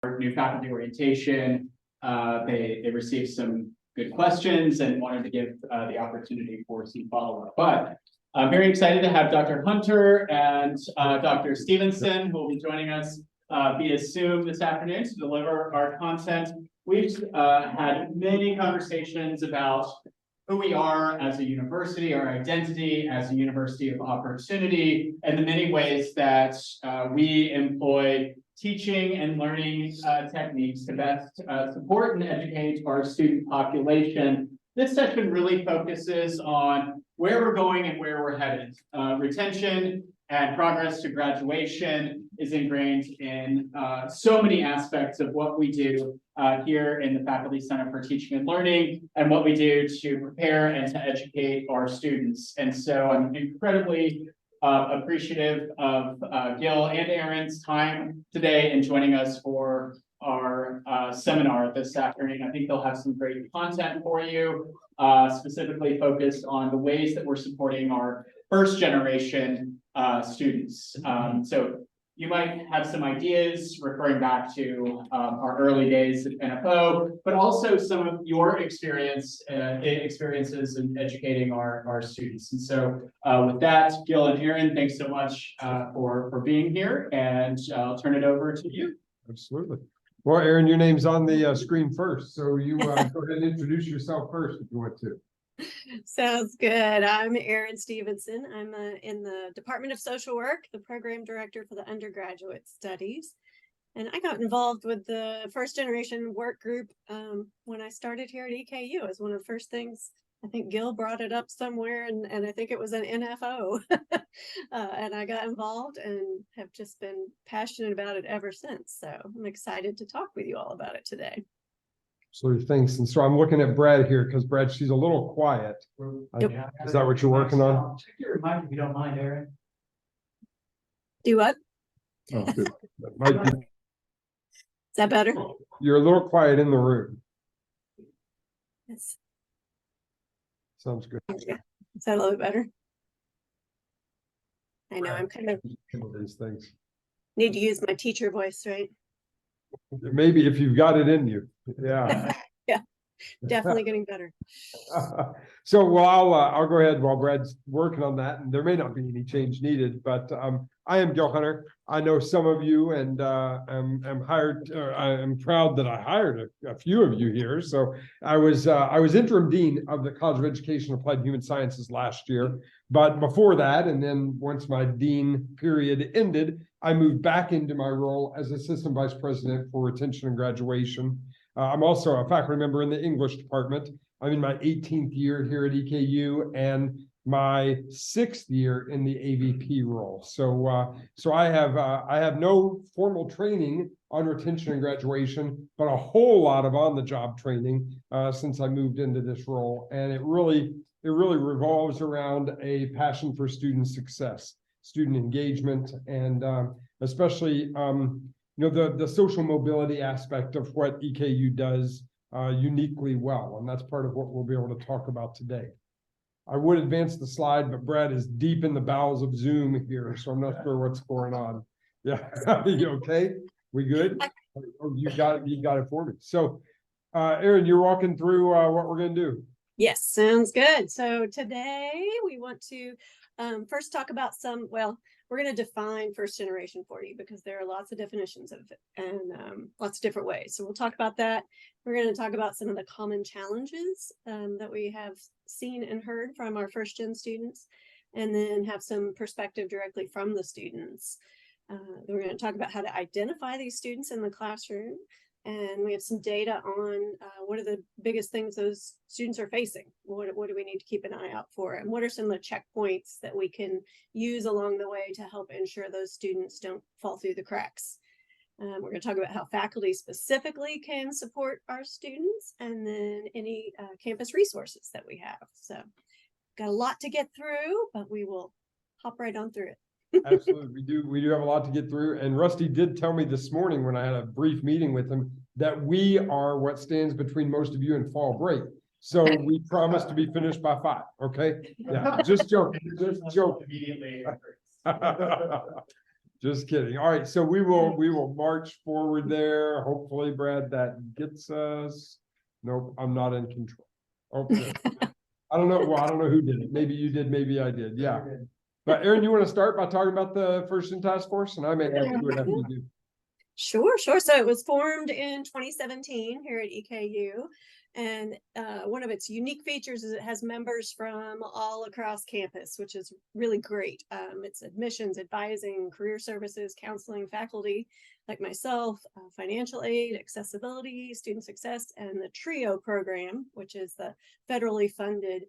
new faculty orientation. They received some good questions and wanted to give the opportunity for some follow-up. But I'm very excited to have Dr. Hunter and Dr. Stevenson, who will be joining us via Zoom this afternoon to deliver our content. We've had many conversations about who we are as a university, our identity as a university of opportunity, and the many ways that we employ teaching and learning techniques to best support and educate our student population. This session really focuses on where we're going and where we're headed. Retention and progress to graduation is ingrained in so many aspects of what we do here in the Faculty Center for Teaching and Learning, and what we do to prepare and to educate our students. And so I'm incredibly appreciative of Gil and Erin's time today and joining us for our seminar this afternoon. I think they'll have some great content for you, specifically focused on the ways that we're supporting our first generation students. So you might have some ideas referring back to our early days at NFO, but also some of your experiences in educating our students. And so with that, Gil and Erin, thanks so much for being here, and I'll turn it over to you. Absolutely. Well, Erin, your name's on the screen first, so you go ahead and introduce yourself first if you want to. Sounds good. I'm Erin Stevenson. I'm in the Department of Social Work, the program director for the undergraduate studies. And I got involved with the first generation work group when I started here at EKU as one of the first things. I think Gil brought it up somewhere, and I think it was an NFO. And I got involved and have just been passionate about it ever since. So I'm excited to talk with you all about it today. So thanks. And so I'm looking at Brad here because Brad, she's a little quiet. Yep. Is that what you're working on? Check your mic if you don't mind, Erin. Do what? Oh, good. That might be. Is that better? You're a little quiet in the room. Yes. Sounds good. Is that a little bit better? I know, I'm kind of These things. need to use my teacher voice, right? Maybe if you've got it in you. Yeah. Yeah, definitely getting better. So, well, I'll go ahead while Brad's working on that, and there may not be any change needed, but I am Gil Hunter. I know some of you, and I'm hired. I'm proud that I hired a few of you here. So I was interim dean of the College of Education and Applied Human Sciences last year, but before that, and then once my dean period ended, I moved back into my role as assistant vice president for retention and graduation. I'm also a faculty member in the English department. I'm in my 18th year here at EKU and my 6th year in the AVP role. So I have no formal training on retention and graduation, but a whole lot of on-the-job training since I moved into this role. And it really revolves around a passion for student success, student engagement, and especially the social mobility aspect of what EKU does uniquely well. And that's part of what we'll be able to talk about today. I would advance the slide, but Brad is deep in the bowels of Zoom here, so I'm not sure what's going on. Yeah, you okay? We good? Oh, you got it for me. So Erin, you're walking through what we're gonna do. Yes, sounds good. So today we want to first talk about we're going to define first generation for you because there are lots of definitions of it and lots of different ways. So we'll talk about that. We're going to talk about some of the common challenges that we have seen and heard from our first gen students, and then have some perspective directly from the students. We're going to talk about how to identify these students in the classroom. And we have some data on what are the biggest things those students are facing. What do we need to keep an eye out for? And what are some of the checkpoints that we can use along the way to help ensure those students don't fall through the cracks? We're going to talk about how faculty specifically can support our students, and then any campus resources that we have. So got a lot to get through, but we will hop right on through it. Absolutely, we do have a lot to get through. And Rusty did tell me this morning when I had a brief meeting with him that we are what stands between most of you and fall break. So we promise to be finished by 5. Okay, yeah, just joking, just joking. Immediately. Just kidding. All right, so we will march forward there. Hopefully, Brad, that gets us. Nope, I'm not in control. Oh, good. I don't know. Well, I don't know who did it. Maybe you did, maybe I did. Yeah. But Erin, you want to start by talking about the First Gen Task Force? And I may ask you what you do. Sure. So it was formed in 2017 here at EKU. And one of its unique features is it has members from all across campus, which is really great. It's admissions, advising, career services, counseling, faculty like myself, financial aid, accessibility, student success, and the TRIO program, which is the federally funded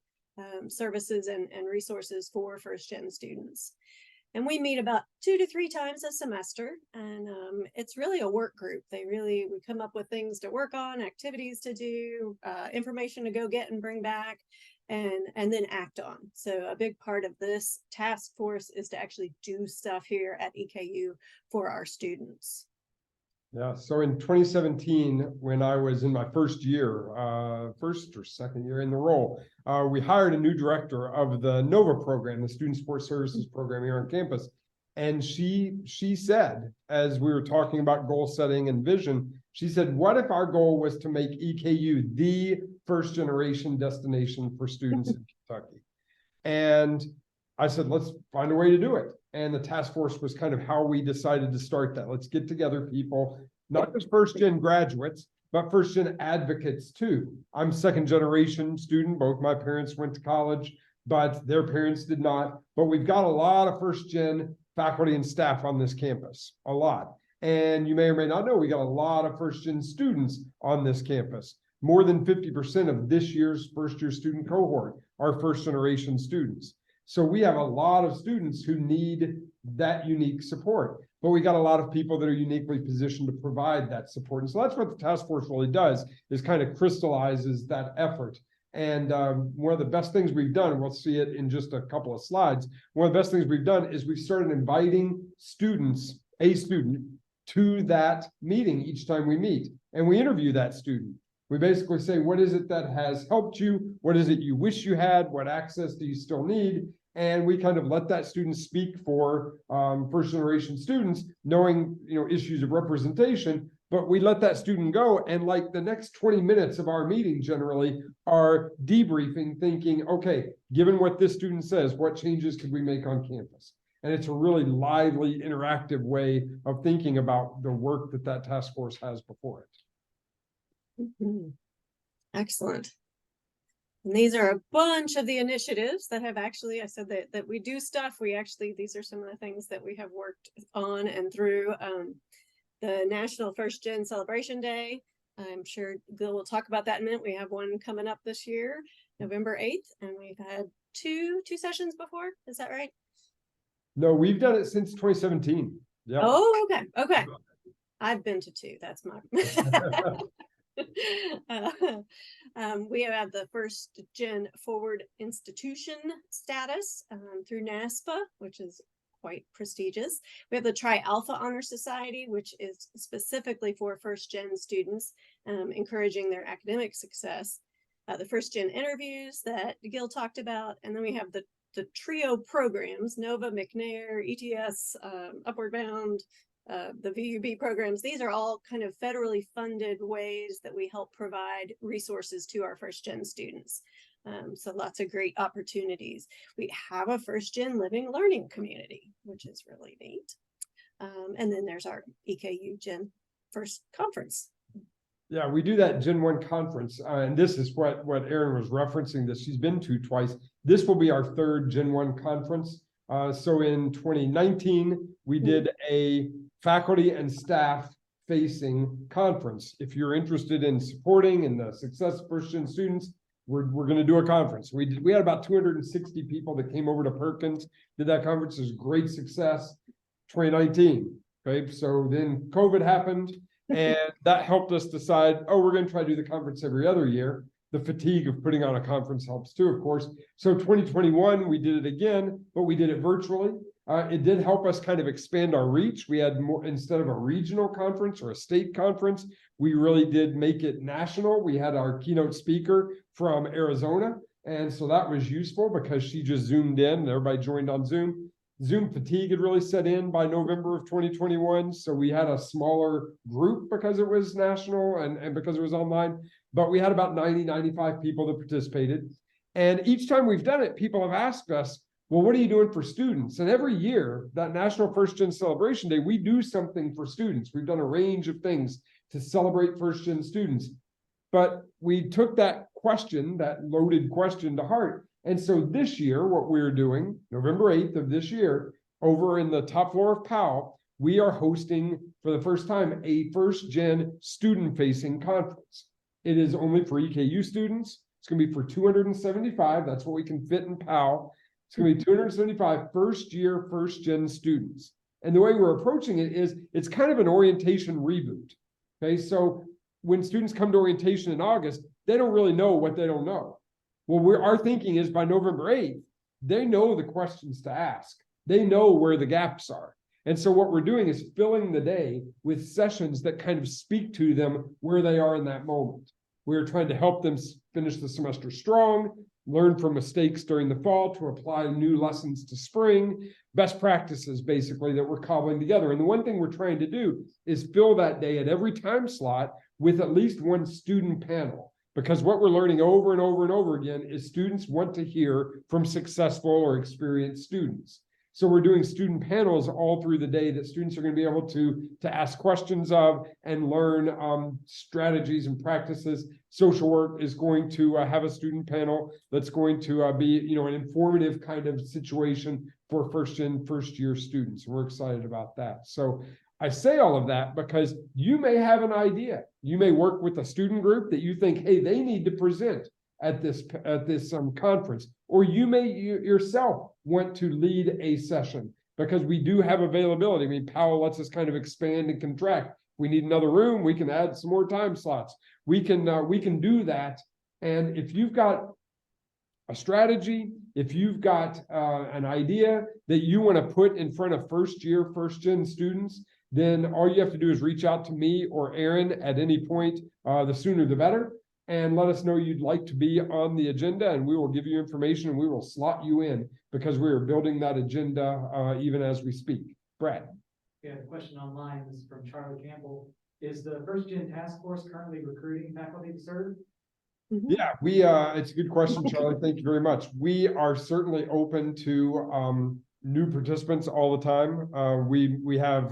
services and resources for first-gen students. And we meet about 2 to 3 times a semester, and it's really a work group. We come up with things to work on, activities to do, information to go get and bring back, and then act on. So a big part of this task force is to actually do stuff here at EKU for our students. Yeah, so in 2017, when I was in my first or second year in the role, we hired a new director of the NOVA program, the Student Support Services program here on campus. And she said, as we were talking about goal setting and vision, she said, what if our goal was to make EKU the first generation destination for students in Kentucky? And I said, let's find a way to do it. And the task force was kind of how we decided to start that. Let's get together people, not just first gen graduates, but first gen advocates too. I'm second generation student. Both my parents went to college, but their parents did not. But we've got a lot of first gen faculty and staff on this campus, a lot. And you may or may not know, we got a lot of first gen students on this campus. More than 50% of this year's first year student cohort are first generation students. So we have a lot of students who need that unique support, but we got a lot of people that are uniquely positioned to provide that support. And so that's what the task force really does, is kind of crystallizes that effort. And one of the best things we've done, and we'll see it in just a couple of slides, one of the best things we've done is we've started inviting students, a student, to that meeting each time we meet. And we interview that student. We basically say, what is it that has helped you? What is it you wish you had? What access do you still need? And we kind of let that student speak for first generation students, knowing issues of representation, but we let that student go. And like the next 20 minutes of our meeting generally are debriefing, thinking, okay, given what this student says, what changes could we make on campus? And it's a really lively, interactive way of thinking about the work that task force has before it. Mm-hmm. Excellent. And these are a bunch of the initiatives that have actually, I said that we do stuff. These are some of the things that we have worked on and through. The National First Gen Celebration Day. I'm sure Gil will talk about that in a minute. We have one coming up this year, November 8th, and we've had two sessions before. Is that right? No, we've done it since 2017. Yeah. Oh, okay. I've been to 2. That's my. We have the First Gen Forward Institution status through NASPA, which is quite prestigious. We have the Tri-Alpha Honor Society, which is specifically for first gen students, encouraging their academic success. The first gen interviews that Gil talked about, and then we have the TRIO programs, NOVA, McNair, ETS, Upward Bound, the VUB programs. These are all kind of federally funded ways that we help provide resources to our first gen students. So lots of great opportunities. We have a first gen living learning community, which is really neat. And then there's our EKU Gen First Conference. Yeah, we do that Gen 1 conference. And this is what Erin was referencing that she's been to twice. This will be our 3rd Gen 1 conference. So in 2019, we did a faculty and staff facing conference. If you're interested in supporting and the success of first gen students, we're going to do a conference. We had about 260 people that came over to Perkins, did that conference. It was great success. 2019. Okay, so then COVID happened, and that helped us decide, we're going to try to do the conference every other year. The fatigue of putting on a conference helps too, of course. So 2021, we did it again, but we did it virtually. It did help us kind of expand our reach. We had more, instead of a regional conference or a state conference, we really did make it national. We had our keynote speaker from Arizona. And so that was useful because she just zoomed in and everybody joined on Zoom. Zoom fatigue had really set in by November of 2021. So we had a smaller group because it was national and because it was online, but we had about 95 people that participated. And each time we've done it, people have asked us, well, what are you doing for students? And every year, that National First Gen Celebration Day, we do something for students. We've done a range of things to celebrate first gen students. But we took that question, that loaded question, to heart. And so this year, what we're doing, November 8th of this year, over in the top floor of Powell, we are hosting for the first time a first gen student facing conference. It is only for EKU students. It's going to be for 275. That's what we can fit in Powell. It's going to be 275 first year, first gen students. And the way we're approaching it is it's kind of an orientation reboot. Okay, so when students come to orientation in August, they don't really know what they don't know. Well, our thinking is by November 8th, they know the questions to ask. They know where the gaps are. And so what we're doing is filling the day with sessions that kind of speak to them where they are in that moment. We're trying to help them finish the semester strong, learn from mistakes during the fall to apply new lessons to spring, best practices basically that we're cobbling together. And the one thing we're trying to do is fill that day at every time slot with at least one student panel. Because what we're learning over and over and over again is students want to hear from successful or experienced students. So we're doing student panels all through the day that students are going to be able to ask questions of and learn strategies and practices. Social work is going to have a student panel that's going to be, an informative kind of situation for first year students. We're excited about that. So I say all of that because you may have an idea. You may work with a student group that you think, hey, they need to present at this conference, or you may yourself want to lead a session because we do have availability. I mean, Powell lets us kind of expand and contract. We need another room, we can add some more time slots. We can do that. And if you've got a strategy, if you've got an idea that you want to put in front of first year, first gen students, then all you have to do is reach out to me or Erin at any point, the sooner the better, and let us know you'd like to be on the agenda, and we will give you information and we will slot you in because we are building that agenda even as we speak. Brad. We have a question online. This is from Charlie Campbell. Is the First Gen Task Force currently recruiting faculty to serve? Yeah, it's a good question, Charlie. Thank you very much. We are certainly open to new participants all the time. We have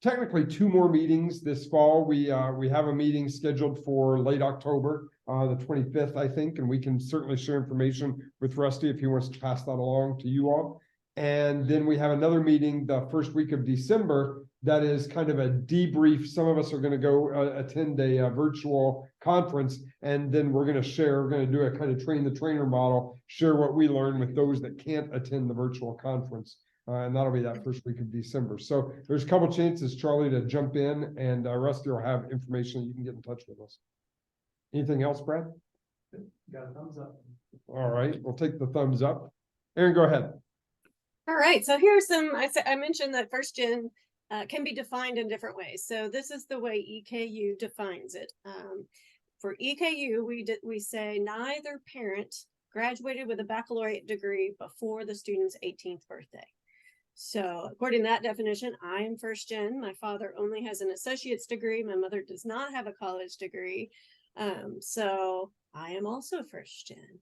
technically 2 more meetings this fall. We have a meeting scheduled for late October, the 25th, I think, and we can certainly share information with Rusty if he wants to pass that along to you all. And then we have another meeting the first week of December that is kind of a debrief. Some of us are going to go attend a virtual conference, and then we're going to do a kind of train the trainer model, share what we learn with those that can't attend the virtual conference. And that'll be that first week of December. So there's a couple chances, Charlie, to jump in, and Rusty will have information that you can get in touch with us. Anything else, Brad? Got a thumbs up. All right, we'll take the thumbs up. Erin, go ahead. All right, so here's some, I mentioned that first gen can be defined in different ways. So this is the way EKU defines it. For EKU, we say neither parent graduated with a baccalaureate degree before the student's 18th birthday. So according to that definition, I am first gen. My father only has an associate's degree. My mother does not have a college degree. So I am also first gen.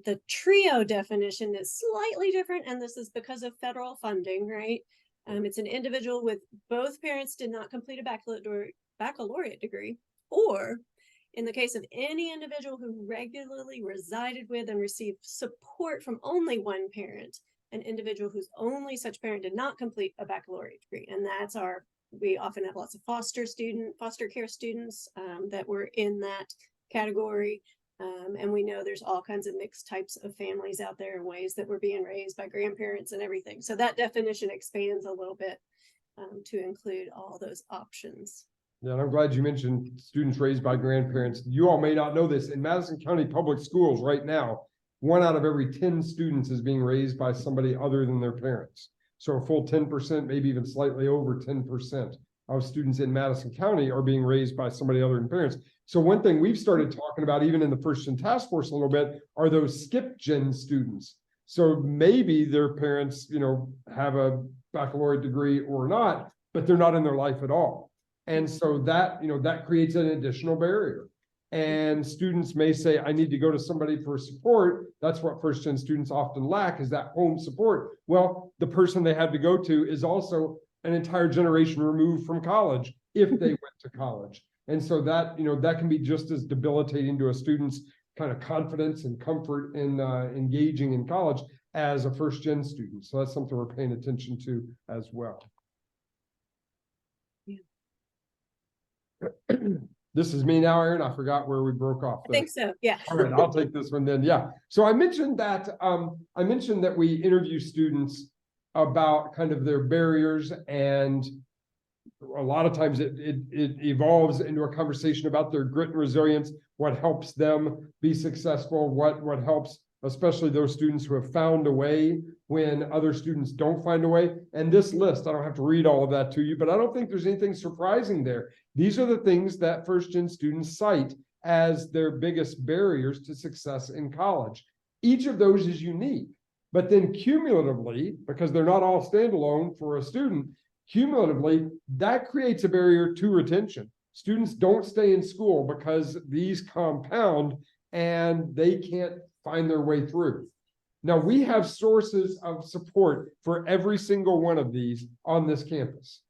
The TRIO definition is slightly different, and this is because of federal funding, right? It's an individual with both parents did not complete a baccalaureate degree, or in the case of any individual who regularly resided with and received support from only one parent, an individual whose only such parent did not complete a baccalaureate degree. And that's we often have lots of foster care students that were in that category. And we know there's all kinds of mixed types of families out there and ways that we're being raised by grandparents and everything. So that definition expands a little bit to include all those options. Yeah, and I'm glad you mentioned students raised by grandparents. You all may not know this. In Madison County Public Schools right now, 1 out of every 10 students is being raised by somebody other than their parents. So a full 10%, maybe even slightly over 10% of students in Madison County are being raised by somebody other than parents. So one thing we've started talking about, even in the First Gen Task Force a little bit, are those skip gen students. So maybe their parents, have a baccalaureate degree or not, but they're not in their life at all. And so that, that creates an additional barrier. And students may say, I need to go to somebody for support. That's what first-gen students often lack, is that home support. Well, the person they have to go to is also an entire generation removed from college, if they went to college. And so that, that can be just as debilitating to a student's kind of confidence and comfort in engaging in college as a first-gen student. So that's something we're paying attention to as well. Yeah. This is me now, Erin. I forgot where we broke off. I think so. Yeah. All right, I'll take this one then. Yeah. So I mentioned that we interview students about kind of their barriers, and a lot of times it evolves into a conversation about their grit and resilience, what helps them be successful, what helps, especially those students who have found a way when other students don't find a way. And this list, I don't have to read all of that to you, but I don't think there's anything surprising there. These are the things that first-gen students cite as their biggest barriers to success in college. Each of those is unique, but then cumulatively, because they're not all standalone for a student, cumulatively, that creates a barrier to retention. Students don't stay in school because these compound and they can't find their way through. Now, we have sources of support for every single one of these on this campus.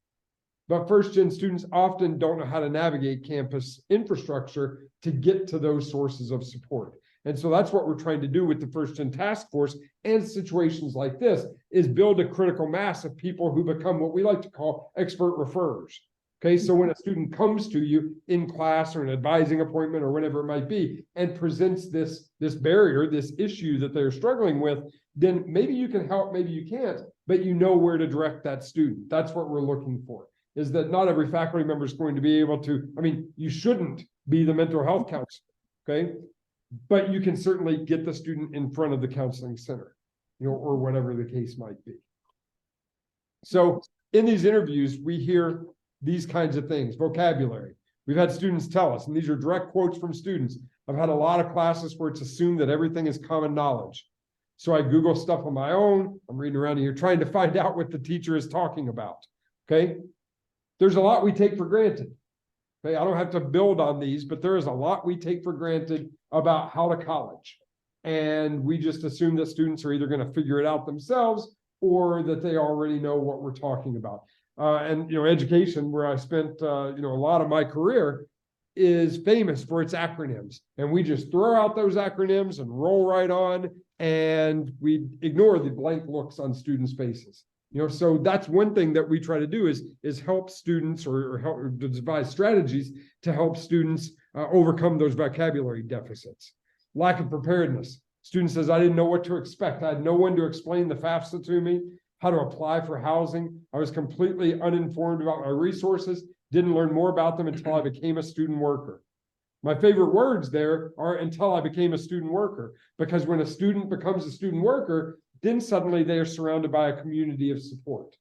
But first-gen students often don't know how to navigate campus infrastructure to get to those sources of support. And so that's what we're trying to do with the first-gen task force and situations like this, is build a critical mass of people who become what we like to call expert referrers. Okay, so when a student comes to you in class or an advising appointment or whatever it might be, and presents this barrier, this issue that they're struggling with, then maybe you can help, maybe you can't, but you know where to direct that student. That's what we're looking for, is that not every faculty member is going to be able to, you shouldn't be the mental health counselor, okay? But you can certainly get the student in front of the counseling center, or whatever the case might be. So in these interviews, we hear these kinds of things, vocabulary. We've had students tell us, and these are direct quotes from students, I've had a lot of classes where it's assumed that everything is common knowledge. So I Google stuff on my own. I'm reading around here trying to find out what the teacher is talking about, okay? There's a lot we take for granted. Okay, I don't have to build on these, but there is a lot we take for granted about how to college. And we just assume that students are either going to figure it out themselves or that they already know what we're talking about. And education, where I spent a lot of my career, is famous for its acronyms. And we just throw out those acronyms and roll right on, and we ignore the blank looks on students' faces. So that's one thing that we try to do is help students or help devise strategies to help students overcome those vocabulary deficits. Lack of preparedness. Student says, I didn't know what to expect. I had no one to explain the FAFSA to me, how to apply for housing. I was completely uninformed about my resources, didn't learn more about them until I became a student worker. My favorite words there are until I became a student worker, because when a student becomes a student worker, then suddenly they are surrounded by a community of support.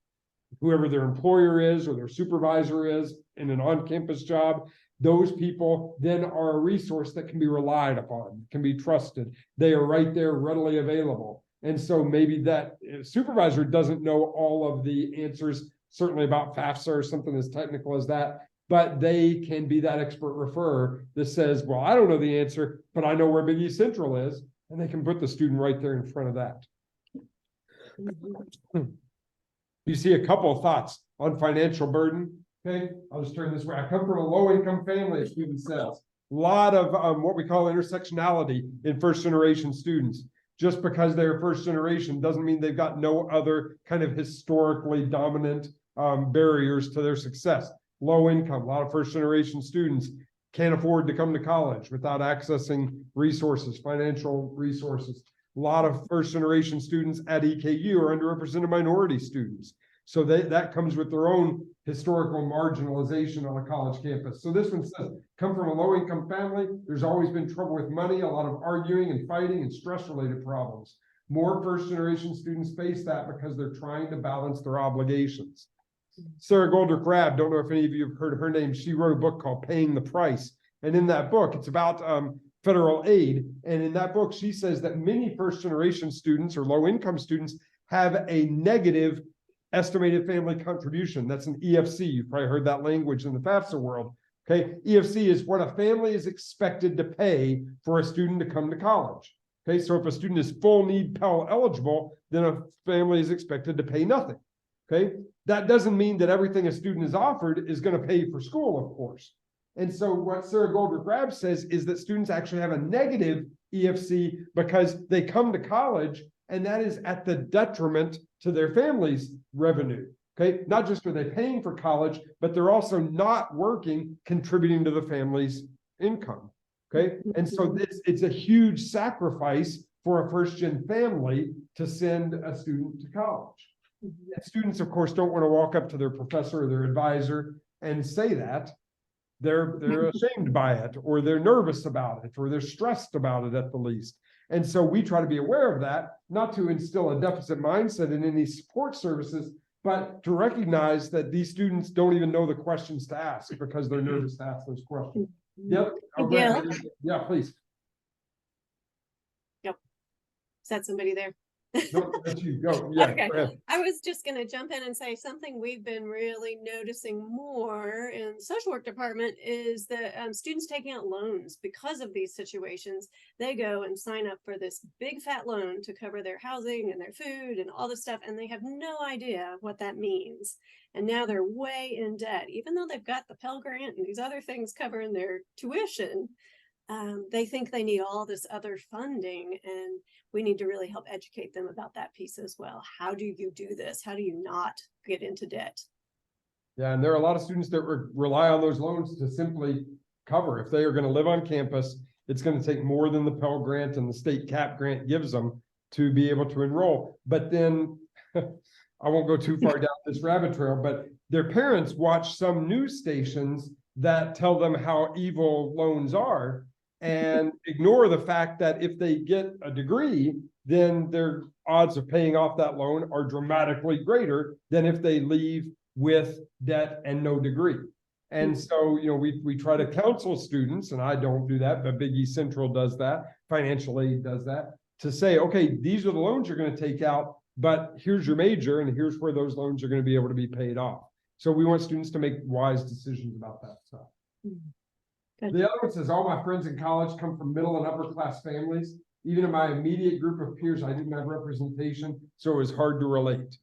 Whoever their employer is or their supervisor is in an on-campus job, those people then are a resource that can be relied upon, can be trusted. They are right there, readily available. And so maybe that supervisor doesn't know all of the answers, certainly about FAFSA or something as technical as that, but they can be that expert referrer that says, well, I don't know the answer, but I know where Big East Central is, and they can put the student right there in front of that. You see a couple of thoughts on financial burden. Okay, I'll just turn this way. I come from a low-income family, a student says. A lot of what we call intersectionality in first-generation students. Just because they're first generation doesn't mean they've got no other kind of historically dominant barriers to their success. Low income, a lot of first generation students can't afford to come to college without accessing resources, financial resources. A lot of first generation students at EKU are underrepresented minority students. So that comes with their own historical marginalization on a college campus. So this one says, come from a low-income family, there's always been trouble with money, a lot of arguing and fighting and stress-related problems. More first-generation students face that because they're trying to balance their obligations. Sarah Golder-Crabb, don't know if any of you have heard of her name, she wrote a book called Paying the Price. And in that book, it's about federal aid. And in that book, she says that many first generation students or low income students have a negative estimated family contribution. That's an EFC. You've probably heard that language in the FAFSA world. Okay, EFC is what a family is expected to pay for a student to come to college. Okay, so if a student is full need Pell eligible, then a family is expected to pay nothing. Okay, that doesn't mean that everything a student is offered is going to pay for school, of course. And so what Sarah Goldberg-Grab says is that students actually have a negative EFC because they come to college, and that is at the detriment to their family's revenue. Okay, not just are they paying for college, but they're also not working, contributing to the family's income. Okay, and so it's a huge sacrifice for a first-gen family to send a student to college. And students, of course, don't want to walk up to their professor or their advisor and say that. They're ashamed by it, or they're nervous about it, or they're stressed about it at the least. And so we try to be aware of that, not to instill a deficit mindset in any support services, but to recognize that these students don't even know the questions to ask because they're nervous to ask those questions. Yep. Yeah. Yeah, please. Yep. Is that somebody there? No, let you go. Yeah. Okay. Go ahead. I was just going to jump in and say something we've been really noticing more in the social work department is that students taking out loans because of these situations. They go and sign up for this big fat loan to cover their housing and their food and all this stuff, and they have no idea what that means. And now they're way in debt, even though they've got the Pell Grant and these other things covering their tuition. They think they need all this other funding, and we need to really help educate them about that piece as well. How do you do this? How do you not get into debt? Yeah, and there are a lot of students that rely on those loans to simply cover. If they are going to live on campus, it's going to take more than the Pell Grant and the state cap grant gives them to be able to enroll. But then, I won't go too far down this rabbit trail, but their parents watch some news stations that tell them how evil loans are, and ignore the fact that if they get a degree, then their odds of paying off that loan are dramatically greater than if they leave with debt and no degree. And so, we try to counsel students, and I don't do that, but Big East Central does that, financial aid does that, to say, okay, these are the loans you're going to take out, but here's your major, and here's where those loans are going to be able to be paid off. So we want students to make wise decisions about that stuff. Good. The other one says, all my friends in college come from middle and upper class families. Even in my immediate group of peers, I didn't have representation, so it was hard to relate.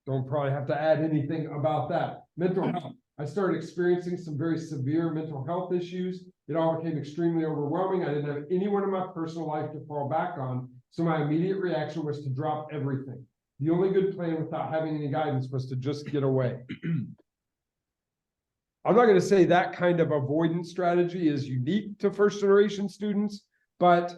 Don't probably have to add anything about that. Mental health. I started experiencing some very severe mental health issues. It all became extremely overwhelming. I didn't have anyone in my personal life to fall back on, so my immediate reaction was to drop everything. The only good plan without having any guidance was to just get away. I'm not going to say that kind of avoidance strategy is unique to first generation students, but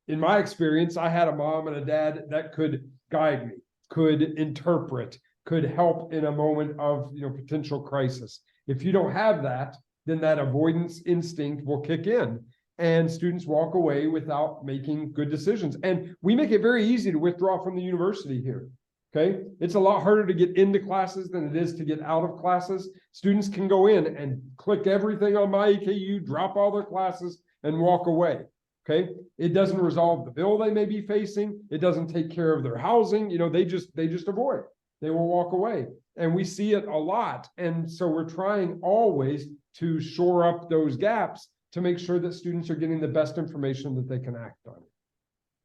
in my experience, I had a mom and a dad that could guide me, could interpret, could help in a moment of potential crisis. If you don't have that, then that avoidance instinct will kick in, and students walk away without making good decisions. And we make it very easy to withdraw from the university here. Okay, it's a lot harder to get into classes than it is to get out of classes. Students can go in and click everything on my EKU, drop all their classes, and walk away. Okay, it doesn't resolve the bill they may be facing. It doesn't take care of their housing. They just avoid. They will walk away, and we see it a lot. And so we're trying always to shore up those gaps to make sure that students are getting the best information that they can act on.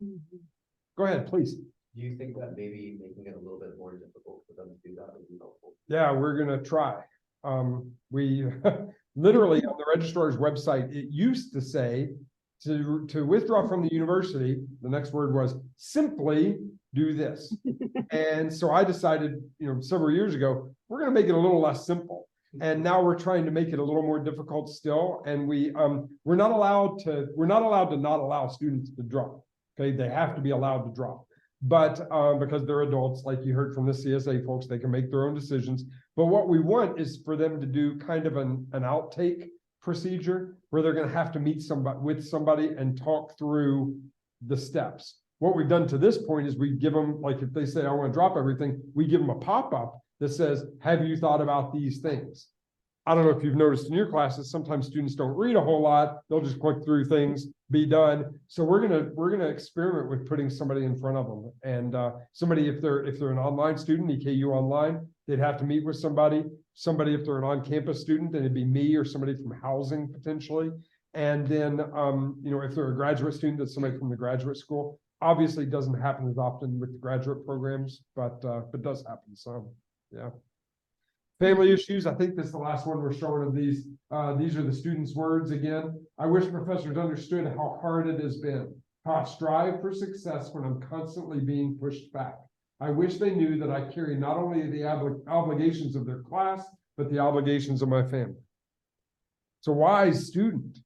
Mm-hmm. Go ahead, please. Do you think that maybe making it a little bit more difficult for them to do that would be helpful? Yeah, we're gonna try. We literally on the registrar's website, it used to say to withdraw from the university, the next word was simply do this. And so I decided, several years ago, we're gonna make it a little less simple. And now we're trying to make it a little more difficult still. And we're not allowed to not allow students to drop. Okay, they have to be allowed to drop. But because they're adults, like you heard from the CSA folks, they can make their own decisions. But what we want is for them to do kind of an outtake procedure where they're going to have to meet with somebody and talk through the steps. What we've done to this point is we give them, like if they say, I want to drop everything, we give them a pop-up that says, have you thought about these things? I don't know if you've noticed in your classes, sometimes students don't read a whole lot. They'll just click through things, be done. So we're gonna experiment with putting somebody in front of them, and somebody, if they're an online student, EKU online, they'd have to meet with somebody. Somebody, if they're an on-campus student, then it'd be me or somebody from housing potentially. And then you know, if they're a graduate student, that's somebody from the graduate school. Obviously, it doesn't happen as often with the graduate programs, but does happen some. Yeah. Family issues, I think this is the last one we're showing of these. These are the students' words again. I wish professors understood how hard it has been, how I strive for success when I'm constantly being pushed back. I wish they knew that I carry not only the obligations of their class, but the obligations of my family. It's a wise student.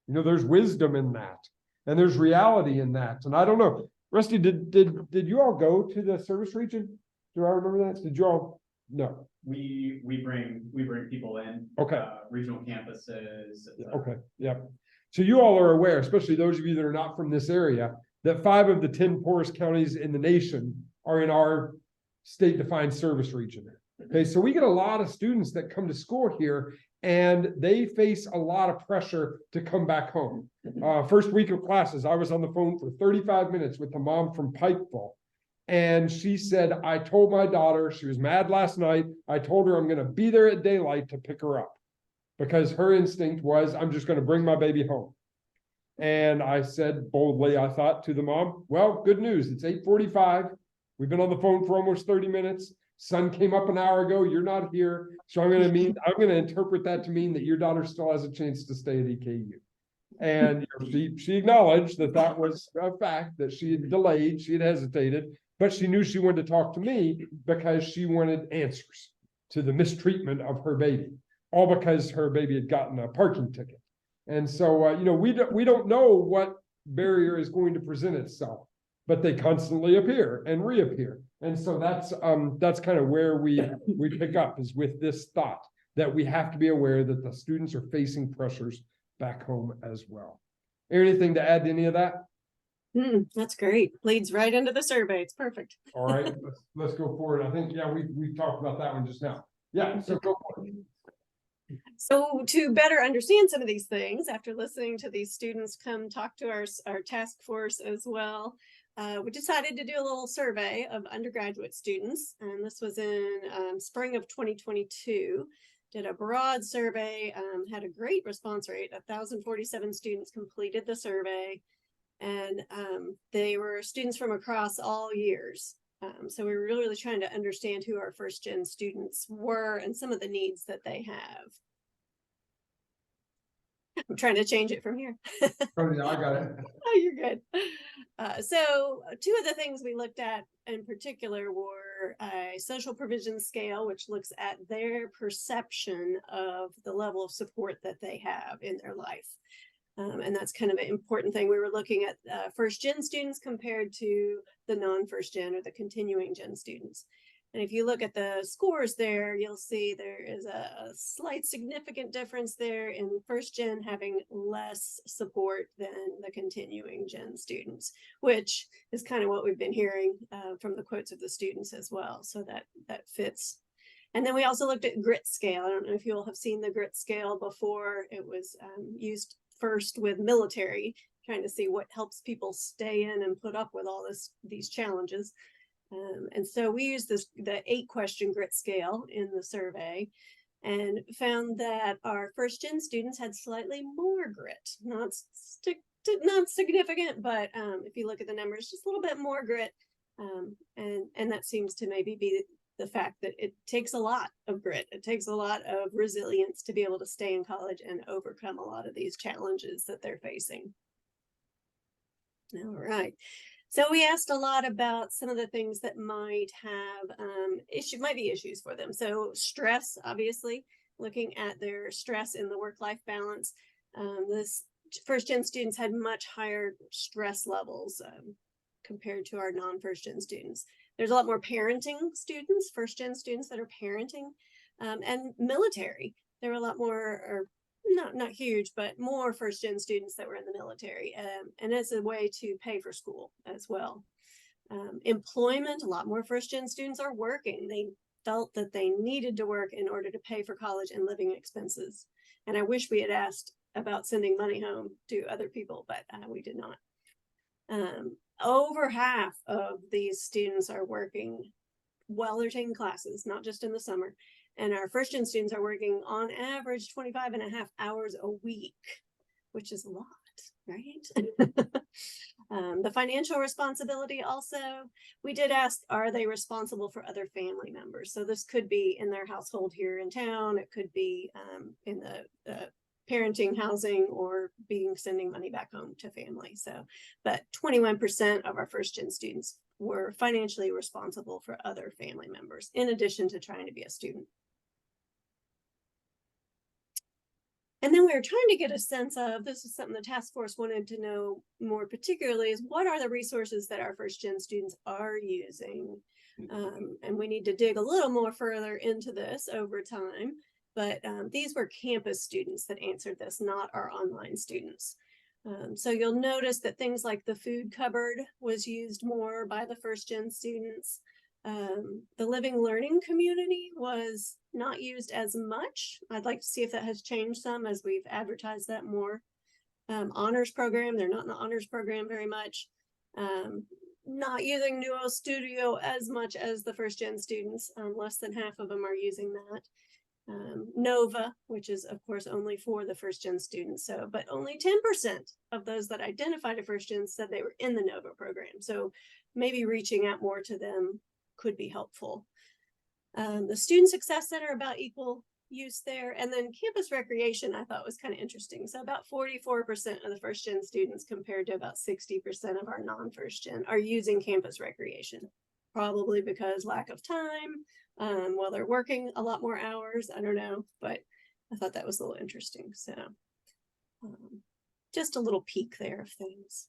You know, there's wisdom in that, and there's reality in that. And I don't know, Rusty, did you all go to the service region? Do I remember that? Did you all? No. We bring people in. Okay. Regional campuses. Okay, yeah. So you all are aware, especially those of you that are not from this area, that 5 of the 10 poorest counties in the nation are in our state-defined service region. Okay, so we get a lot of students that come to school here, and they face a lot of pressure to come back home. First week of classes, I was on the phone for 35 minutes with the mom from Pikeville. And she said, I told my daughter, she was mad last night. I told her I'm going to be there at daylight to pick her up, because her instinct was, I'm just going to bring my baby home. And I said boldly, I thought to the mom, well, good news. It's 8:45. We've been on the phone for almost 30 minutes. Sun came up an hour ago. You're not here. So I'm going to interpret that to mean that your daughter still has a chance to stay at EKU. And she acknowledged that was a fact, that she had delayed, she had hesitated. But she knew she wanted to talk to me because she wanted answers to the mistreatment of her baby, all because her baby had gotten a parking ticket. And so, you know, we don't know what barrier is going to present itself, but they constantly appear and reappear. And so that's kind of where we pick up, is with this thought that we have to be aware that the students are facing pressures back home as well. Anything to add to any of that? That's great. Leads right into the survey. It's perfect. All right, let's go forward. I think, yeah, we talked about that one just now. Yeah, so go for it. So to better understand some of these things, after listening to these students come talk to our task force as well, we decided to do a little survey of undergraduate students. And this was in spring of 2022. Did a broad survey, had a great response rate. 1,047 students completed the survey. And they were students from across all years. So we were really trying to understand who our first gen students were and some of the needs that they have. I'm trying to change it from here. Oh, yeah, I got it. Oh, you're good. So 2 of the things we looked at in particular were a social provision scale, which looks at their perception of the level of support that they have in their life. And that's kind of an important thing. We were looking at first gen students compared to the non-first gen or the continuing gen students. And if you look at the scores there, you'll see there is a slight significant difference there in first gen having less support than the continuing gen students, which is kind of what we've been hearing from the quotes of the students as well. So that fits. And then we also looked at grit scale. I don't know if you all have seen the grit scale before. It was used first with military, trying to see what helps people stay in and put up with all these challenges. And so we used the 8-question grit scale in the survey and found that our first gen students had slightly more grit, not significant, but if you look at the numbers, just a little bit more grit. And that seems to maybe be the fact that it takes a lot of grit. It takes a lot of resilience to be able to stay in college and overcome a lot of these challenges that they're facing. All right. So we asked a lot about some of the things that might have might be issues for them. So stress, obviously, looking at their stress in the work-life balance. This first gen students had much higher stress levels compared to our non-first gen students. There's a lot more parenting students, first gen students that are parenting, and military. There were a lot more, or not huge, but more first gen students that were in the military, and as a way to pay for school as well. Employment, a lot more first gen students are working. felt that they needed to work in order to pay for college and living expenses. And I wish we had asked about sending money home to other people, but we did not. Over half of these students are working while they're taking classes, not just in the summer. And our first-gen students are working on average 25.5 hours a week, which is a lot, right? The financial responsibility also, we did ask, are they responsible for other family members? So this could be in their household here in town. It could be in the parenting, housing, or sending money back home to family. So, but 21% of our first-gen students were financially responsible for other family members, in addition to trying to be a student. And then we were trying to get a sense of, this is something the task force wanted to know more particularly, is what are the resources that our first-gen students are using? And we need to dig a little more further into this over time. But these were campus students that answered this, not our online students. So you'll notice that things like the food cupboard was used more by the first-gen students. The living learning community was not used as much. I'd like to see if that has changed some as we've advertised that more. Honors program, they're not in the honors program very much. Not using Nuo Studio as much as the first-gen students. Less than half of them are using that. Nova, which is of course only for the first-gen students. So, but only 10% of those that identified a first-gen said they were in the Nova program. So maybe reaching out more to them could be helpful. The Student Success Center, about equal use there. And then campus recreation, I thought was kind of interesting. So about 44% of the first-gen students compared to about 60% of our non-first-gen are using campus recreation. Probably because lack of time, while they're working a lot more hours, I don't know, but I thought that was a little interesting. So just a little peek there of things.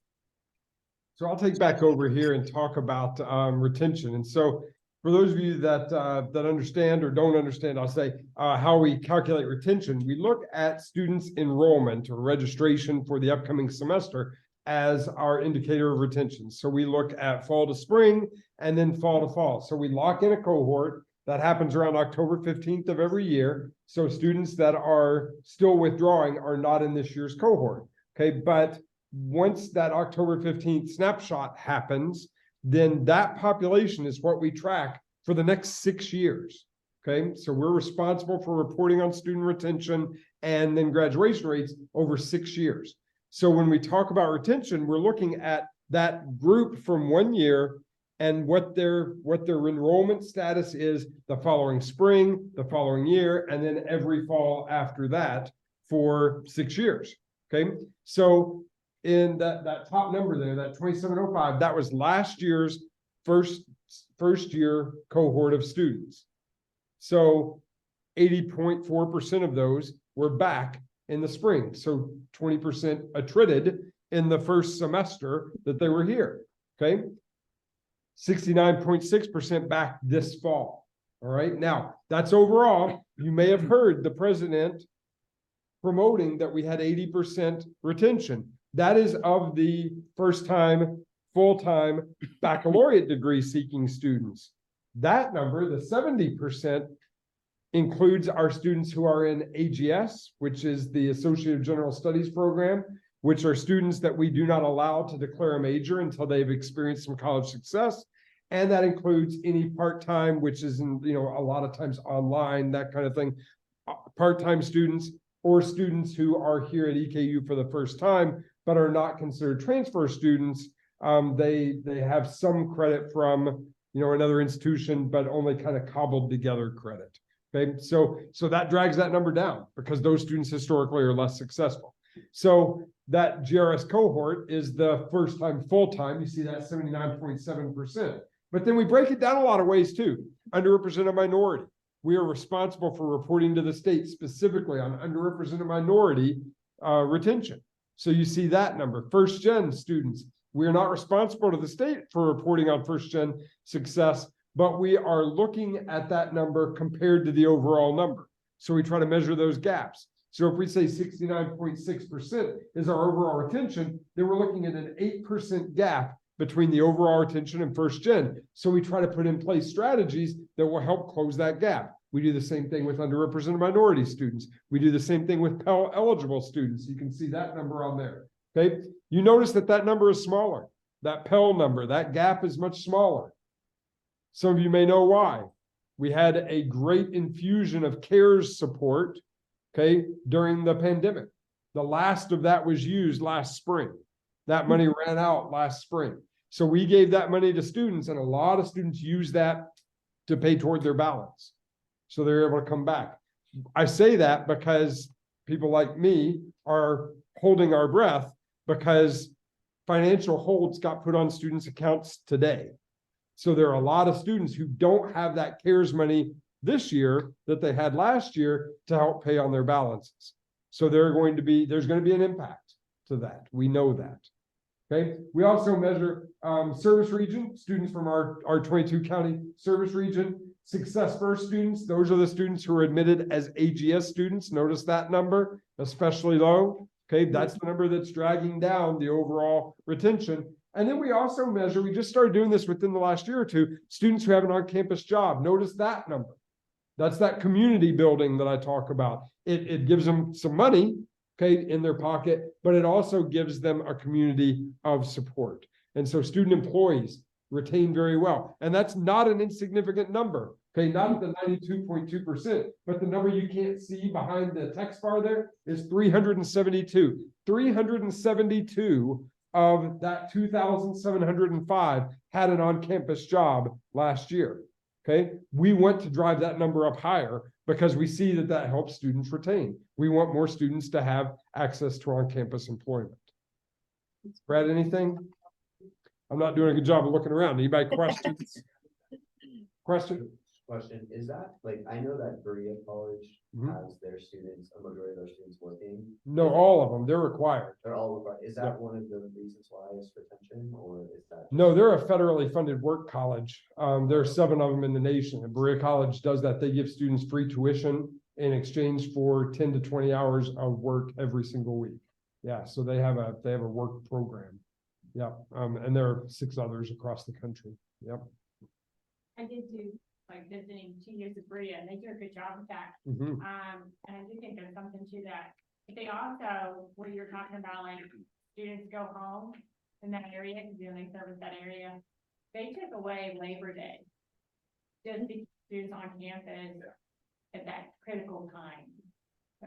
So I'll take back over here and talk about retention. And so for those of you that that understand or don't understand, I'll say how we calculate retention. We look at students' enrollment or registration for the upcoming semester as our indicator of retention. So we look at fall to spring and then fall to fall. So we lock in a cohort that happens around October 15th of every year. So students that are still withdrawing are not in this year's cohort. Okay, but once that October 15th snapshot happens, then that population is what we track for the next 6 years. Okay, so we're responsible for reporting on student retention and then graduation rates over 6 years. So when we talk about retention, we're looking at that group from 1 year and what their enrollment status is the following spring, the following year, and then every fall after that for 6 years. Okay, so in that top number there, that 2705, that was last year's first year cohort of students. So 80.4% of those were back in the spring. So 20% attrited in the first semester that they were here. Okay. 69.6% back this fall. All right. Now that's overall. You may have heard the president promoting that we had 80% retention. That is of the first-time, full-time baccalaureate degree seeking students. That number, the 70%, includes our students who are in AGS, which is the Associated General Studies program, which are students that we do not allow to declare a major until they've experienced some college success. And that includes any part-time, which is in, a lot of times online, that kind of thing, part-time students or students who are here at EKU for the first time, but are not considered transfer students. They have some credit from another institution, but only kind of cobbled together credit. Okay, so that drags that number down because those students historically are less successful. So that GRS cohort is the first time full time. You see that 79.7%. But then we break it down a lot of ways too. Underrepresented minority. We are responsible for reporting to the state specifically on underrepresented minority retention. So you see that number. First-gen students, we are not responsible to the state for reporting on first-gen success, but we are looking at that number compared to the overall number. So we try to measure those gaps. So if we say 69.6% is our overall retention, then we're looking at an 8% gap between the overall retention and first gen. So we try to put in place strategies that will help close that gap. We do the same thing with underrepresented minority students. We do the same thing with Pell eligible students. You can see that number on there. Okay. You notice that that number is smaller. That Pell number, that gap is much smaller. Some of you may know why. We had a great infusion of CARES support, okay, during the pandemic. The last of that was used last spring. That money ran out last spring. So we gave that money to students, and a lot of students used that to pay toward their balance. So they're able to come back. I say that because people like me are holding our breath because financial holds got put on students' accounts today. So there are a lot of students who don't have that CARES money this year that they had last year to help pay on their balances. So there's going to be an impact to that. We know that. Okay. We also measure service region, students from our 22 county service region. Success First students, those are the students who are admitted as AGS students. Notice that number, especially low. Okay, that's the number that's dragging down the overall retention. And then we also measure, we just started doing this within the last year or two, students who have an on-campus job. Notice that number. That's that community building that I talk about. It gives them some money, okay, in their pocket, but it also gives them a community of support. And so student employees retain very well. And that's not an insignificant number, okay, not at the 92.2%, but the number you can't see behind the text bar there is 372. 372 of that 2,705 had an on-campus job last year, okay? We want to drive that number up higher because we see that that helps students retain. We want more students to have access to on-campus employment. Brad, anything? I'm not doing a good job of looking around. Anybody questions? Question? Question, is that, like, I know that Berea College Mhm. has their students, a majority of their students working. No, all of them. They're required. They're all required. Is that Yeah. one of the reasons why it's retention, or is that? No, they're a federally funded work college. There are 7 of them in the nation. And Berea College does that. They give students free tuition in exchange for 10 to 20 hours of work every single week. Yeah, so they have a work program. Yeah, and there are 6 others across the country. Yep. I did do like visiting 2 years of Berea, and they do a good job with that. Mhm. And I do think there's something to that. But they also, what you're talking about, like students go home in that area, because they only service that area. They took away Labor Day. Just because students on campus at that critical time.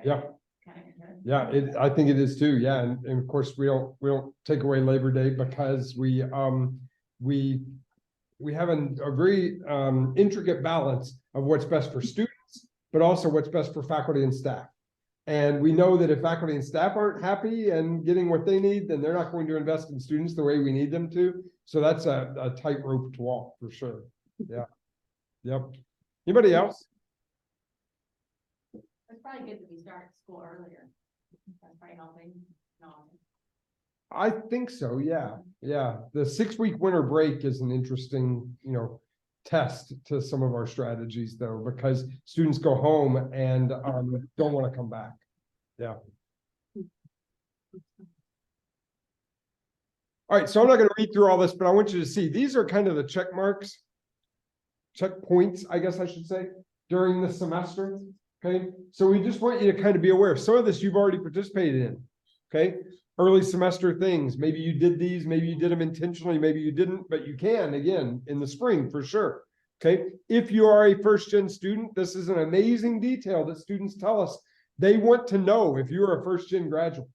Yep. Kind of. Yeah, I think it is too. Yeah, and of course we don't take away Labor Day because we have a very intricate balance of what's best for students, but also what's best for faculty and staff. And we know that if faculty and staff aren't happy and getting what they need, then they're not going to invest in students the way we need them to. So that's a tightrope to walk for sure. Yeah. Yep. Anybody else? It's probably good that we start school earlier. That's probably helping. No. I think so. Yeah. Yeah. The 6-week winter break is an interesting, test to some of our strategies though, because students go home and don't want to come back. Yeah. All right. So I'm not going to read through all this, but I want you to see, these are kind of the check marks, checkpoints, I guess I should say, during the semester. Okay. So we just want you to kind of be aware. Some of this you've already participated in. Okay. Early semester things. Maybe you did these, maybe you did them intentionally, maybe you didn't, but you can again in the spring for sure. Okay. If you are a first gen student, this is an amazing detail that students tell us. They want to know if you're a first gen graduate.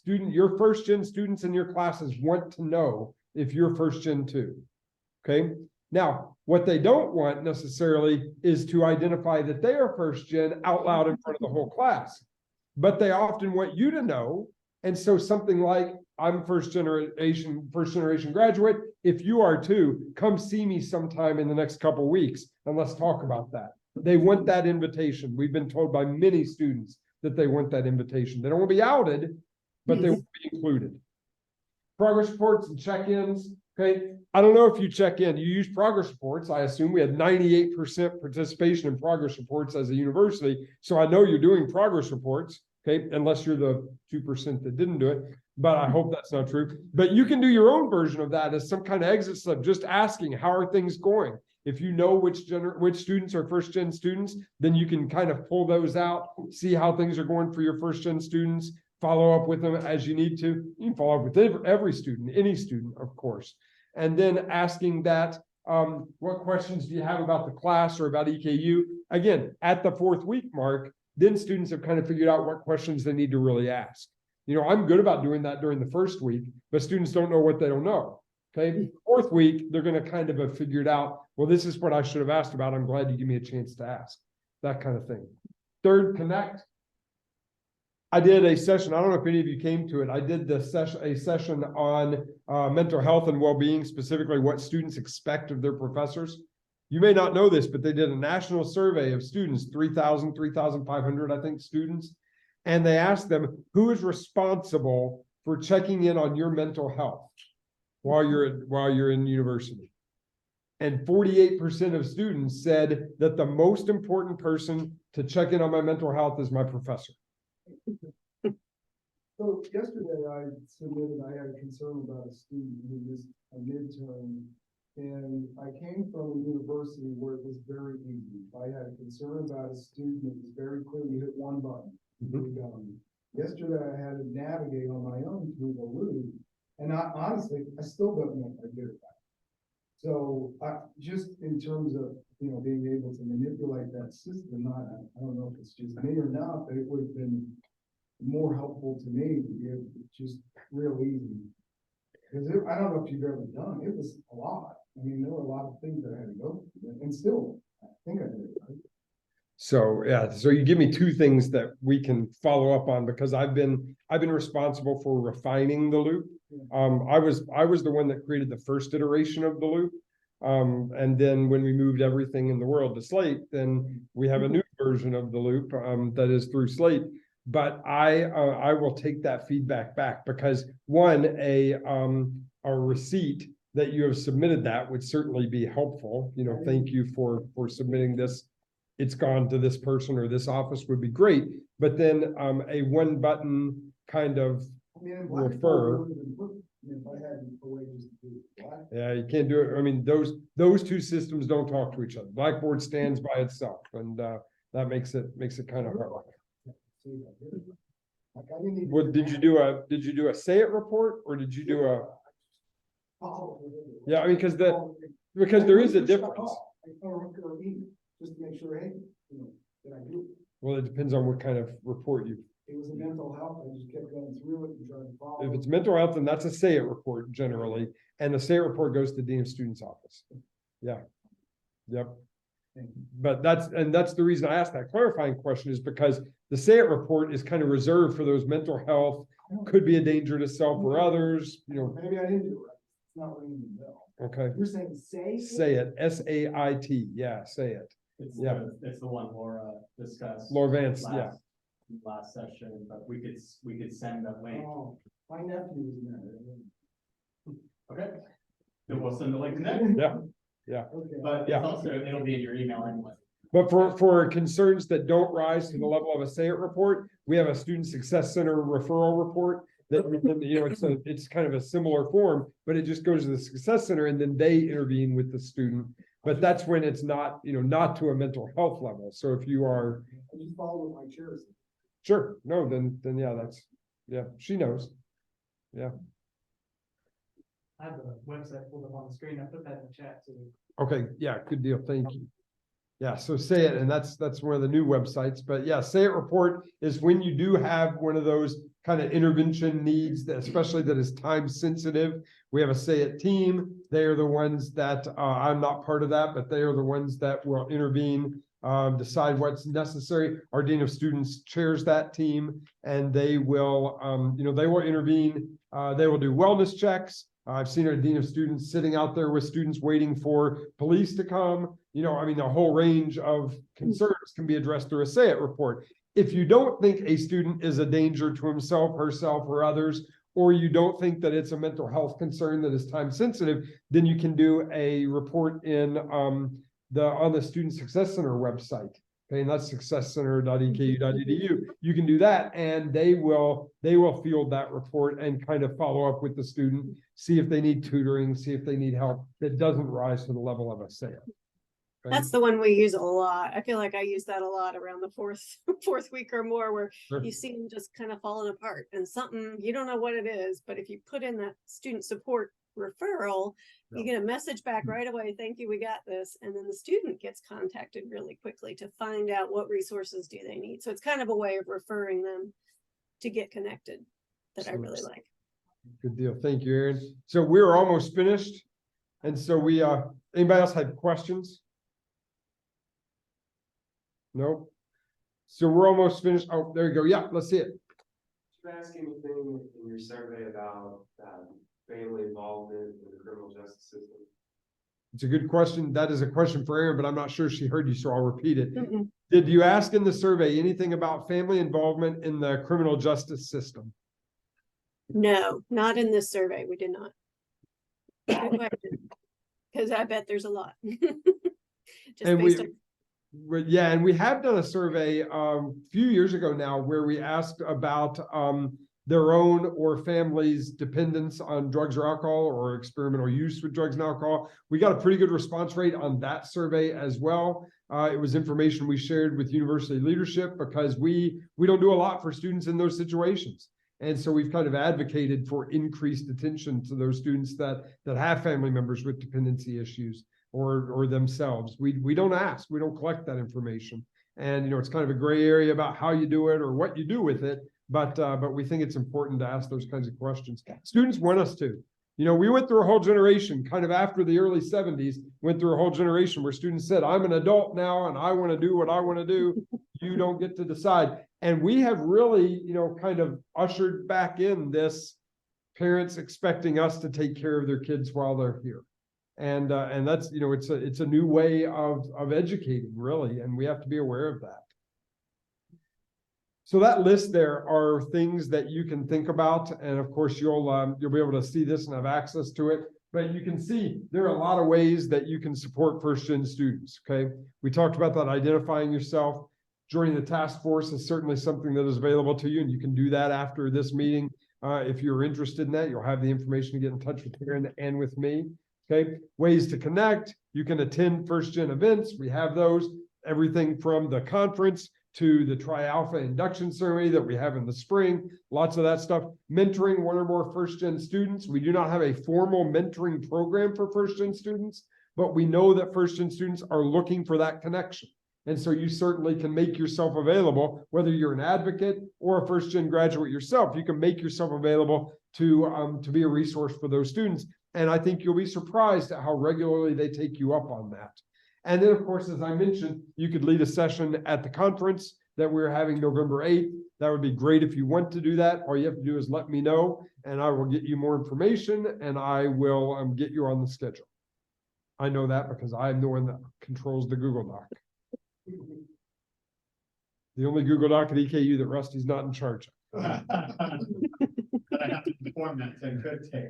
Your first gen students in your classes want to know if you're first gen too. Okay. Now, what they don't want necessarily is to identify that they are first gen out loud in front of the whole class, but they often want you to know. And so something like, I'm first generation graduate. If you are too, come see me sometime in the next couple of weeks and let's talk about that. They want that invitation. We've been told by many students that they want that invitation. They don't want to be outed, but they want to be included. Progress reports and check-ins. Okay. I don't know if you check in, you use progress reports. I assume we had 98% participation in progress reports as a university. So I know you're doing progress reports. Okay, unless you're the 2% that didn't do it, but I hope that's not true. But you can do your own version of that as some kind of exit step, just asking, how are things going? If you know which students are first gen students, then you can kind of pull those out, see how things are going for your first gen students, follow up with them as you need to. You can follow up with every student, any student, of course. And then asking that, what questions do you have about the class or about EKU? Again, at the 4th week mark, then students have kind of figured out what questions they need to really ask. You know, I'm good about doing that during the 1st week, but students don't know what they don't know. Okay, 4th week, they're going to kind of have figured out, well, this is what I should have asked about. I'm glad you give me a chance to ask. That kind of thing. 3rd, connect. I did a session, I don't know if any of you came to it. I did a session on mental health and well-being, specifically what students expect of their professors. You may not know this, but they did a national survey of students, 3,500, I think, students. And they asked them, who is responsible for checking in on your mental health while you're in university? And 48% of students said that the most important person to check in on my mental health is my professor. So yesterday I had a concern about a student who was a midterm, and I came from a university where it was very easy. If I had a concern about a student, it was very clear, you hit one button. Yesterday I had to navigate on my own through the loop, and honestly, I still don't know if I did it right. So just in terms of, you know, being able to manipulate that system, I don't know if it's just me or not, but it would have been more helpful to me to be able to just real easy. Because I don't know if you've ever done it. It was a lot. I mean, there were a lot of things that I had to go through, and still, I think I did it right. So yeah, so you give me 2 things that we can follow up on, because I've been responsible for refining the loop. I was the one that created the first iteration of the loop. And then when we moved everything in the world to Slate, then we have a new version of the loop that is through Slate. But I will take that feedback back, because one, a receipt that you have submitted that would certainly be helpful. You know, thank you for submitting this. It's gone to this person or this office would be great. But then a 1 button kind of refer. Yeah, you can't do it. I mean, those 2 systems don't talk to each other. Blackboard stands by itself, and that makes it kind of hard. What did you do a say it report, or did you do a? Yeah, I mean, because there is a difference. Just to make sure, hey, you know, that I do. Well, it depends on what kind of report you. It was a mental health. I just kept going through it and trying to follow. If it's mental health, then that's a say it report generally, and the say it report goes to the Dean of Students office. Yeah. Yep. But that's the reason I asked that clarifying question, is because the say it report is kind of reserved for those mental health, could be a danger to self or others, you know. Maybe I didn't do it right. It's not ringing the bell. Okay. You're saying say it, SAIT. Yeah, say it. It's Yeah. It's the one Laura discussed. Laura Vance, last session, but we could send a link. Oh, my nephew was in there. Okay. Then we'll send the link to that. Yeah. Okay. But Yeah. it's also, it'll be in your email anyway. But for concerns that don't rise to the level of a say it report, we have a Student Success Center referral report that, you know, it's kind of a similar form, but it just goes to the Success Center and then they intervene with the student. But that's when it's not, you know, not to a mental health level. So if you are. I just follow with my chairs. Sure, no, then yeah, she knows. Yeah. I have the website pulled up on the screen. I put that in the chat too. Okay, yeah, good deal, thank you. Yeah, so say it, and that's one of the new websites, but yeah, say it report is when you do have one of those kind of intervention needs, that especially that is time sensitive. We have a say it team. They are the ones that I'm not part of that, but they are the ones that will intervene, decide what's necessary. Our Dean of Students chairs that team, and they will, you know, they will intervene. They will do wellness checks. I've seen our Dean of Students sitting out there with students waiting for police to come. You know, I mean, a whole range of concerns can be addressed through a say it report. If you don't think a student is a danger to himself, herself, or others, or you don't think that it's a mental health concern that is time sensitive, then you can do a report in on the Student Success Center website. Okay, and that's successcenter.eku.edu. You can do that, and they will field that report and kind of follow up with the student, see if they need tutoring, see if they need help that doesn't rise to the level of a sale. Okay? That's the one we use a lot. I feel like I use that a lot around the fourth week or more, where Sure. you see them just kind of falling apart and something, you don't know what it is, but if you put in that student support referral, you get a message back right away, thank you, we got this, and then the student gets contacted really quickly to find out what resources do they need. So it's kind of a way of referring them to get connected that I really like. Good deal. Thank you, Erin. So we're almost finished. And so anybody else had questions? Nope. So we're almost finished. Oh, there you go. Yeah, let's see it. Did you ask anything in your survey about family involvement in the criminal justice system? It's a good question. That is a question for Erin, but I'm not sure she heard you, so I'll repeat it. Mm-mm. Did you ask in the survey anything about family involvement in the criminal justice system? No, not in this survey. We did not. Good question. Because I bet there's a lot. Just And based on yeah, and we have done a survey a few years ago now where we asked about their own or families' dependence on drugs or alcohol or experimental use with drugs and alcohol. We got a pretty good response rate on that survey as well. It was information we shared with university leadership because we don't do a lot for students in those situations. And so we've kind of advocated for increased attention to those students that have family members with dependency issues or themselves. We don't ask, we don't collect that information. And, it's kind of a gray area about how you do it or what you do with it. But we think it's important to ask those kinds of questions. Students want us to. We went through a whole generation, kind of after the early 70s, went through a whole generation where students said, I'm an adult now and I want to do what I want to do. You don't get to decide. And we have really, kind of ushered back in this parents expecting us to take care of their kids while they're here. And that's, it's a new way of educating, really, and we have to be aware of that. So that list there are things that you can think about, and of course you'll be able to see this and have access to it. But you can see there are a lot of ways that you can support first-gen students. Okay, we talked about that, identifying yourself. Joining the task force is certainly something that is available to you, and you can do that after this meeting. If you're interested in that, you'll have the information to get in touch with Erin and with me. Okay, ways to connect. You can attend first-gen events. We have those. Everything from the conference to the Tri-Alpha induction ceremony that we have in the spring, lots of that stuff. Mentoring one or more first-gen students. We do not have a formal mentoring program for first-gen students, but we know that first-gen students are looking for that connection. And so you certainly can make yourself available, whether you're an advocate or a first-gen graduate yourself, you can make yourself available to be a resource for those students. And I think you'll be surprised at how regularly they take you up on that. And then, of course, as I mentioned, you could lead a session at the conference that we're having November 8th. That would be great if you want to do that. All you have to do is let me know, and I will get you more information, and I will get you on the schedule. I know that because I'm the one that controls the Google Doc. The only Google Doc at EKU that Rusty's not in charge of. But I have to perform that, so it could take.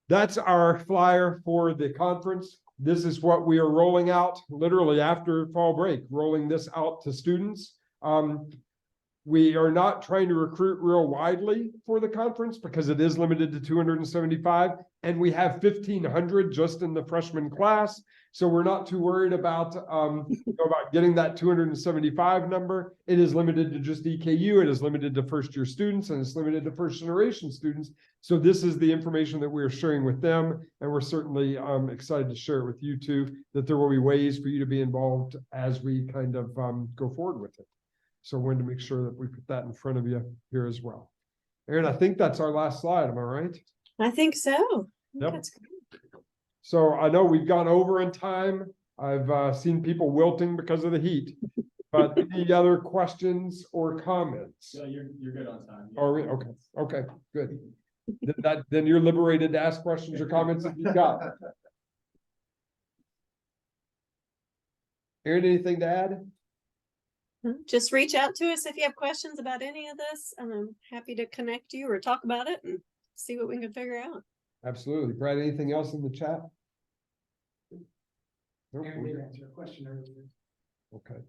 That's our flyer for the conference. This is what we are rolling out literally after fall break, rolling this out to students. We are not trying to recruit real widely for the conference because it is limited to 275, and we have 1,500 just in the freshman class. So we're not too worried about, about getting that 275 number. It is limited to just EKU. It is limited to first-year students, and it's limited to first-generation students. So this is the information that we're sharing with them, and we're certainly excited to share it with you too, that there will be ways for you to be involved as we kind of go forward with it. So I wanted to make sure that we put that in front of you here as well. Erin, I think that's our last slide. Am I right? I think so. Yep. That's great. So I know we've gone over in time. I've seen people wilting because of the heat. But any other questions or comments? So you're good on time. Are we? Okay. Okay, good. Then you're liberated to ask questions or comments if you've got. Erin, anything to add? Just reach out to us if you have questions about any of this. I'm happy to connect you or talk about it and see what we can figure out. Absolutely. Brad, anything else in the chat? Erin did answer a question earlier. Okay.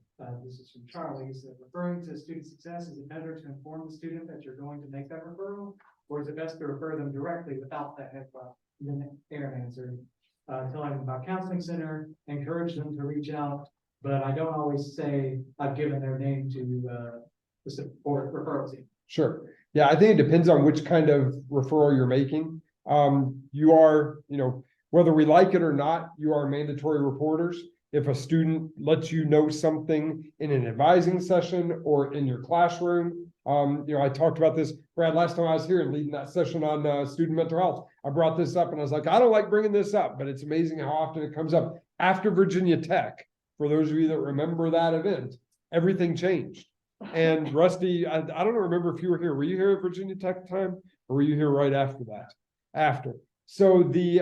This is from Charlie. He said, referring to student success, is it better to inform the student that you're going to make that referral? Or is it best to refer them directly without that heads up? And then Erin answered, telling them about counseling center, encourage them to reach out. But I don't always say I've given their name to the support referral team. Sure. Yeah, I think it depends on which kind of referral you're making. You are, whether we like it or not, you are mandatory reporters. If a student lets you know something in an advising session or in your classroom, I talked about this, Brad, last time I was here and leading that session on student mental health. I brought this up and I was like, I don't like bringing this up, but it's amazing how often it comes up. After Virginia Tech, for those of you that remember that event, everything changed. And Rusty, I don't remember if you were here. Were you here at Virginia Tech time? Or were you here right after that? After. So the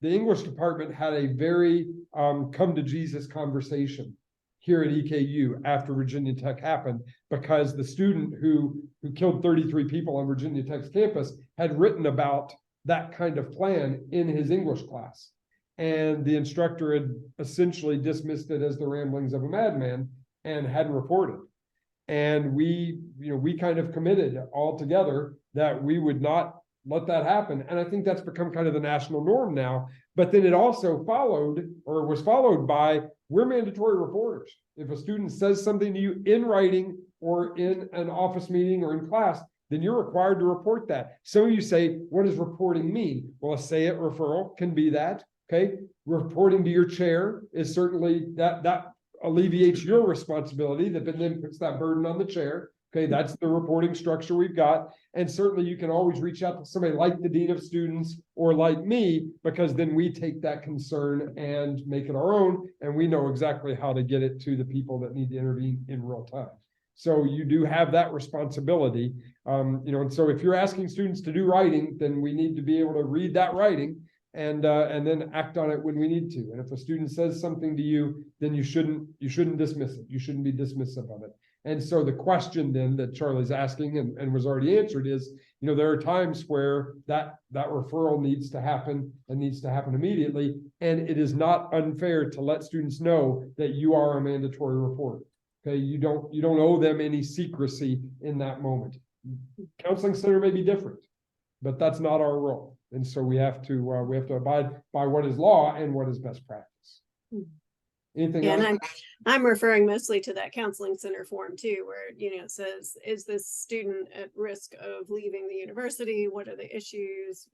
English department had a very come to Jesus conversation here at EKU after Virginia Tech happened, because the student who killed 33 people on Virginia Tech's campus had written about that kind of plan in his English class. And the instructor had essentially dismissed it as the ramblings of a madman and hadn't reported. And we kind of committed all together that we would not let that happen. And I think that's become kind of the national norm now. But then it also was followed by, we're mandatory reporters. If a student says something to you in writing or in an office meeting or in class, then you're required to report that. Some of you say, what does reporting mean? Well, a say it referral can be that. Okay. Reporting to your chair is certainly that alleviates your responsibility, that then puts that burden on the chair. Okay, that's the reporting structure we've got. And certainly you can always reach out to somebody like the dean of students or like me, because then we take that concern and make it our own. And we know exactly how to get it to the people that need to intervene in real time. So you do have that responsibility. And so if you're asking students to do writing, then we need to be able to read that writing and then act on it when we need to. And if a student says something to you, then you shouldn't dismiss it. You shouldn't be dismissive of it. And so the question then that Charlie's asking and was already answered is, there are times where that referral needs to happen and needs to happen immediately. And it is not unfair to let students know that you are a mandatory reporter. Okay, you don't owe them any secrecy in that moment. Counseling center may be different, but that's not our role. And so we have to abide by what is law and what is best practice. Anything else? And I'm referring mostly to that counseling center form too, where, it says, is this student at risk of leaving the university? What are the issues,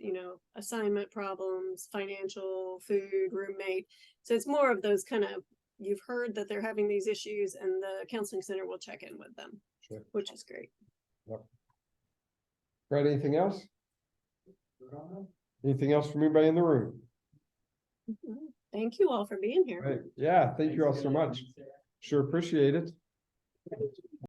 assignment problems, financial, food, roommate. So it's more of those kind of, you've heard that they're having these issues and the counseling center will check in with them, Sure. Which is great. Yep. Brad, anything else? Anything else from anybody in the room? Thank you all for being here. Right. Yeah, thank you all so much. Sure appreciate it.